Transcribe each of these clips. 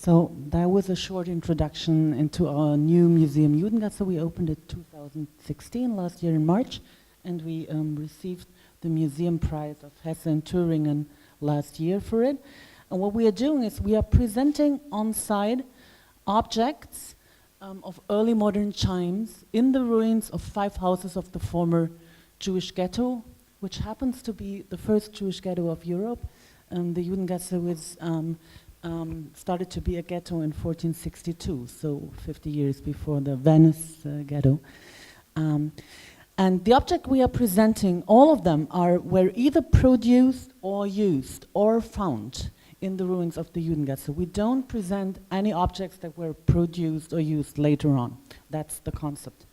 So that was a short introduction into our new museum, Judengasse. We opened it 2016, last year in March, and we received the Museum Prize of Hesse and Thüringen last year for it. And what we are doing is we are presenting on-site objects of early modern times in the ruins of 5 houses of the former Jewish ghetto, which happens to be the first Jewish ghetto of Europe. The Judengasse was started to be a ghetto in 1462, so 50 years before the Venice ghetto. And the object we are presenting, all of them were either produced or used or found in the ruins of the Judengasse. We don't present any objects that were produced or used later on. That's the concept.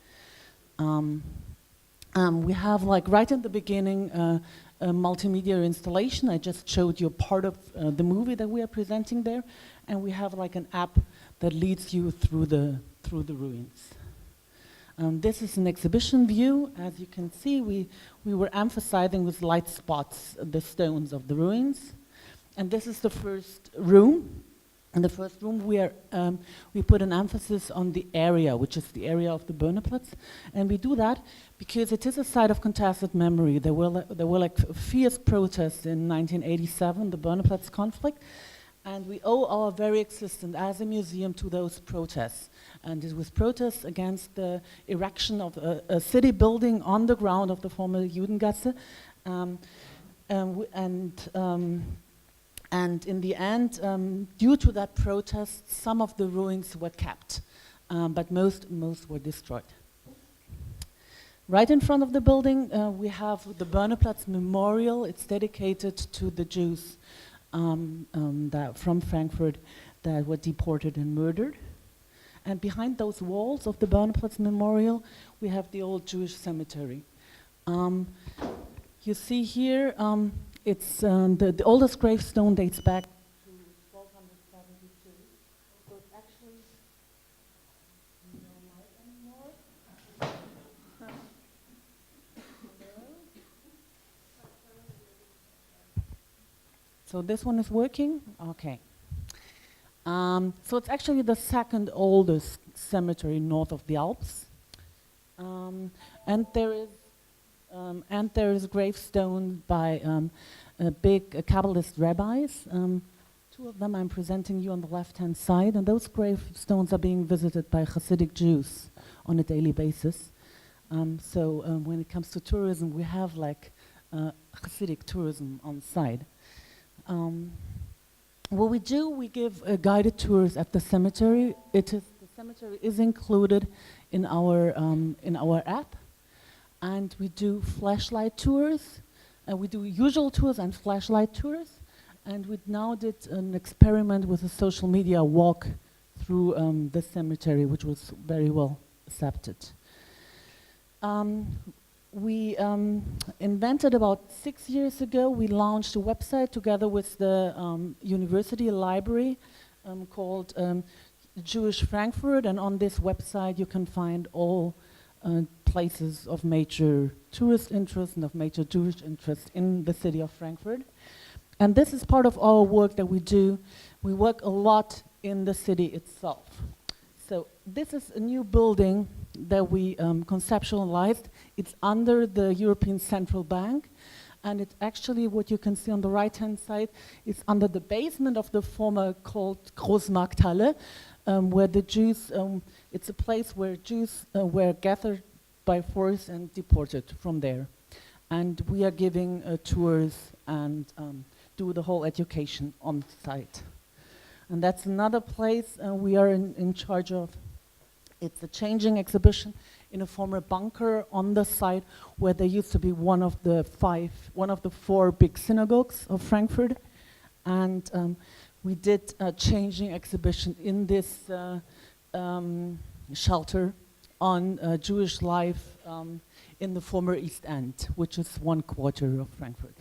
We have, like, right in the beginning, a multimedia installation. I just showed you part of the movie that we are presenting there, and we have like an app that leads you through the ruins. This is an exhibition view. As you can see, we were emphasizing with light spots the stones of the ruins. And this is the first room. In the first room, we put an emphasis on the area, which is the area of the Börneplatz. And we do that because it is a site of contested memory. There were like fierce protests in 1987, the Börneplatz conflict. And we owe our very existence as a museum to those protests. And it was protests against the erection of a city building on the ground of the former Judengasse. And in the end, due to that protest, some of the ruins were kept, but most were destroyed. Right in front of the building, we have the Börneplatz Memorial. It's dedicated to the Jews from Frankfurt that were deported and murdered. And behind those walls of the Börneplatz Memorial, we have the old Jewish cemetery. You see here, it's the oldest gravestone dates back to 1272. So it's actually no light anymore. So this one is working? Okay. So it's actually the second oldest cemetery north of the Alps. And there is a gravestone by big Kabbalist rabbis. 2 of them I'm presenting you on the left-hand side, and those gravestones are being visited by Hasidic Jews on a daily basis. So when it comes to tourism, we have like Hasidic tourism on site. What we do, we give guided tours at the cemetery. The cemetery is included in our app. And we do flashlight tours. We do usual tours and flashlight tours. And we now did an experiment with a social media walk through the cemetery, which was very well accepted. We invented about 6 years ago, we launched a website together with the university library called Jewish Frankfurt. And on this website, you can find all places of major tourist interest and of major Jewish interest in the city of Frankfurt. And this is part of our work that we do. We work a lot in the city itself. So this is a new building that we conceptualized. It's under the European Central Bank. And it's actually what you can see on the right-hand side. It's under the basement of the former called Großmarkthalle, where the Jews, it's a place where Jews were gathered by force and deported from there. And we are giving tours and do the whole education on site. And that's another place we are in charge of. It's a changing exhibition in a former bunker on the site where there used to be one of the 4 big synagogues of Frankfurt. And we did a changing exhibition in this shelter on Jewish life in the former East End, which is 1/4 of Frankfurt.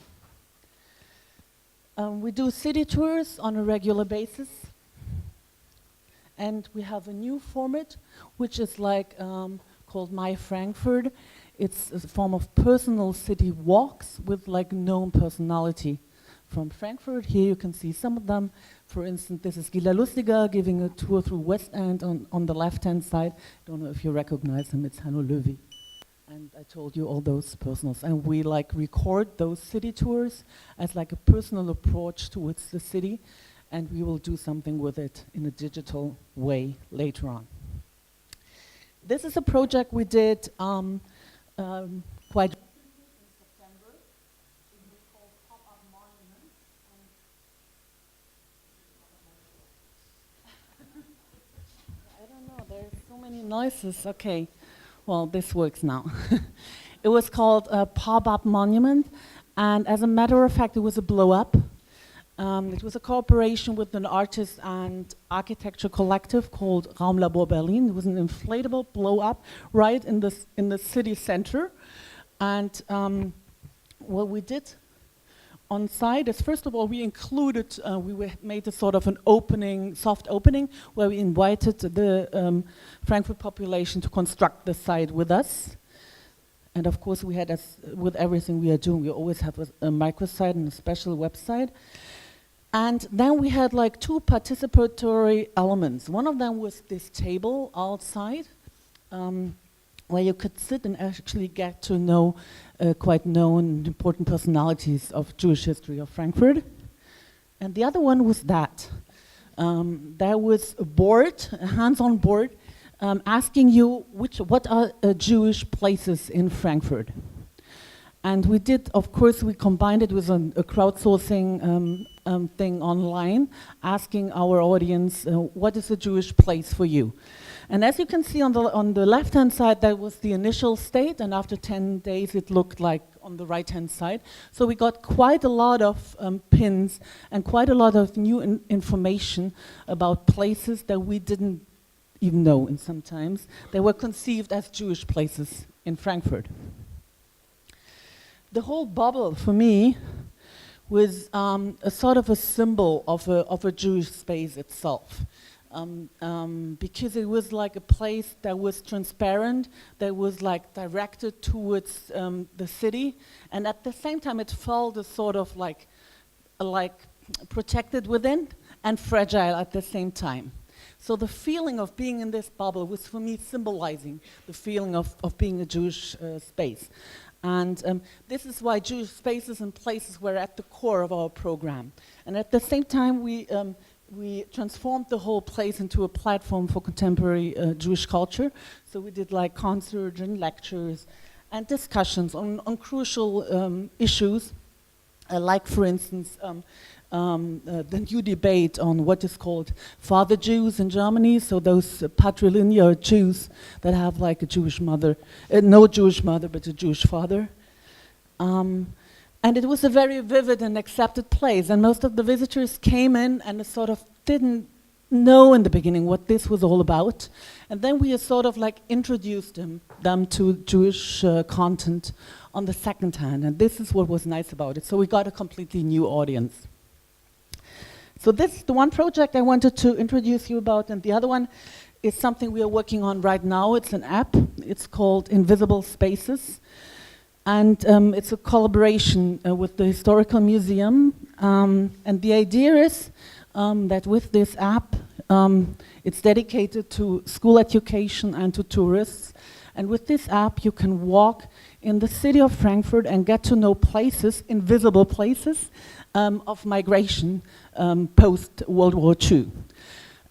We do city tours on a regular basis. And we have a new format, which is like called My Frankfurt. It's a form of personal city walks with like known personality. from Frankfurt. Here you can see some of them. For instance, this is Gila Lustiger giving a tour through West End on the left-hand side. Don't know if you recognize him, it's Hanno Löwy. And I told you all those personals. And we like record those city tours as like a personal approach towards the city, and we will do something with it in a digital way later on. This is a project we did quite in September. It was called Pop-Up Monument. I don't know, there's so many noises. Okay, well, this works now. It was called a Pop-Up Monument, and as a matter of fact, it was a blow-up. It was a cooperation with an artist and architecture collective called Raumlabor Berlin. It was an inflatable blow-up right in the city center. And what we did on site is, first of all, we included, made a sort of an opening, soft opening, where we invited the Frankfurt population to construct the site with us. And of course, we had, as with everything we are doing, we always have a microsite and a special website. And then we had like two participatory elements. One of them was this table outside, where you could sit and actually get to know quite known and important personalities of Jewish history of Frankfurt. And the other one was that. There was a board, a hands-on board, asking you what are Jewish places in Frankfurt. And we did, of course, we combined it with a crowdsourcing thing online, asking our audience, what is a Jewish place for you? And as you can see on the left-hand side, that was the initial state, and after 10 days it looked like on the right-hand side. So we got quite a lot of pins and quite a lot of new information about places that we didn't even know, and sometimes they were conceived as Jewish places in Frankfurt. The whole bubble, for me, was a sort of a symbol of a Jewish space itself. Because it was like a place that was transparent, that was like directed towards the city, and at the same time it felt a sort of like protected within and fragile at the same time. So the feeling of being in this bubble was for me symbolizing the feeling of being a Jewish space. And this is why Jewish spaces and places were at the core of our program. And at the same time, we transformed the whole place into a platform for contemporary Jewish culture. So we did like concerts and lectures and discussions on crucial issues, like, for instance, the new debate on what is called father Jews in Germany, so those patrilineal Jews that have like a Jewish mother, no Jewish mother, but a Jewish father. And it was a very vivid and accepted place, and most of the visitors came in and sort of didn't know in the beginning what this was all about. And then we sort of like introduced them to Jewish content on the second hand, and this is what was nice about it. So we got a completely new audience. So this is the one project I wanted to introduce you about, and the other one is something we are working on right now. It's an app. It's called Invisible Spaces, and it's a collaboration with the Historical Museum. And the idea is that with this app, it's dedicated to school education and to tourists. And with this app, you can walk in the city of Frankfurt and get to know places, invisible places, of migration post-World War II.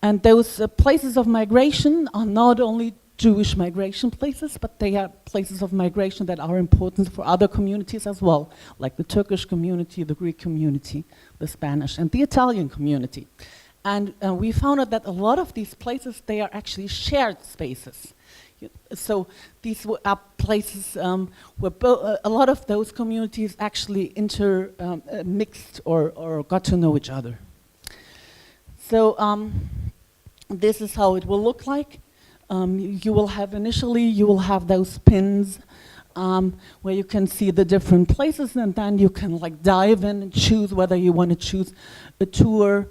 And those places of migration are not only Jewish migration places, but they are places of migration that are important for other communities as well, like the Turkish community, the Greek community, the Spanish, and the Italian community. And we found out that a lot of these places, they are actually shared spaces. So these were places where a lot of those communities actually mixed or got to know each other. So this is how it will look like. You will have those pins where you can see the different places, and then you can like dive in and choose whether you want to choose a tour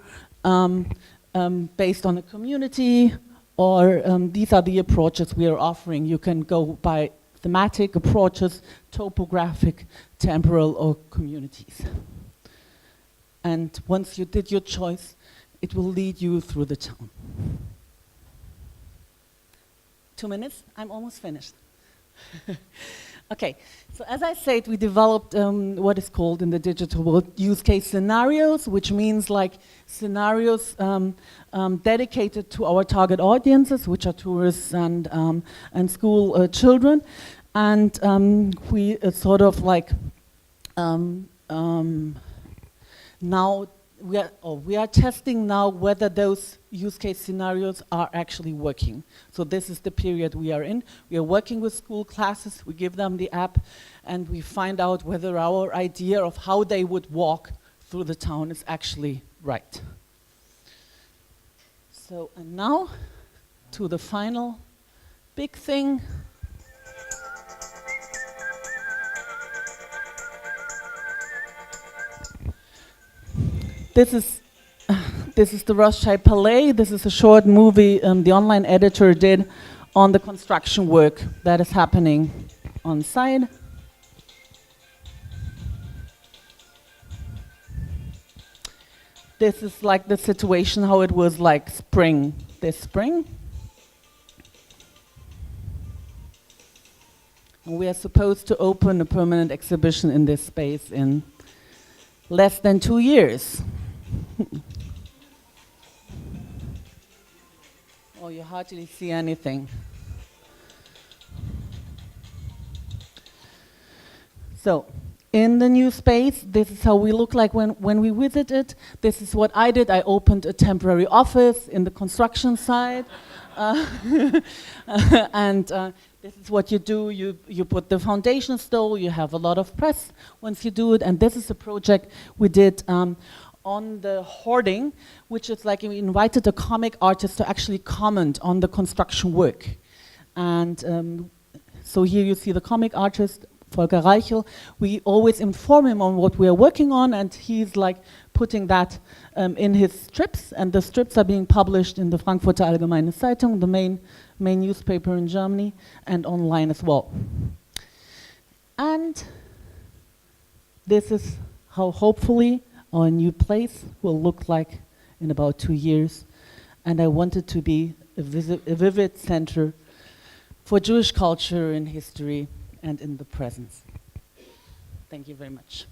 based on a community, or these are the approaches we are offering. You can go by thematic approaches, topographic, temporal, or communities. And once you did your choice, it will lead you through the town. 2 minutes? I'm almost finished. Okay, so as I said, we developed what is called in the digital world use case scenarios, which means like scenarios dedicated to our target audiences, which are tourists and school children. And we sort of like now we are testing now whether those use case scenarios are actually working. So this is the period we are in. We are working with school classes, we give them the app, and we find out whether our idea of how they would walk through the town is actually right. So, and now to the final big thing. This is the Rothschild Palais. This is a short movie the online editor did on the construction work that is happening on site. This is like the situation, how it was like this spring. And we are supposed to open a permanent exhibition in this space in less than 2 years. Oh, you hardly see anything. So, in the new space, this is how we look like when we visit it. This is what I did. I opened a temporary office in the construction site. And this is what you do. You put the foundation stone, you have a lot of press once you do it. And this is a project we did on the hoarding, which is like we invited a comic artist to actually comment on the construction work. And so here you see the comic artist, Volker Reichel. We always inform him on what we are working on, and he's like putting that in his strips, and the strips are being published in the Frankfurter Allgemeine Zeitung, the main newspaper in Germany, and online as well. And this is how hopefully our new place will look like in about 2 years. And I want it to be a vivid center for Jewish culture and history and in the present. Thank you very much.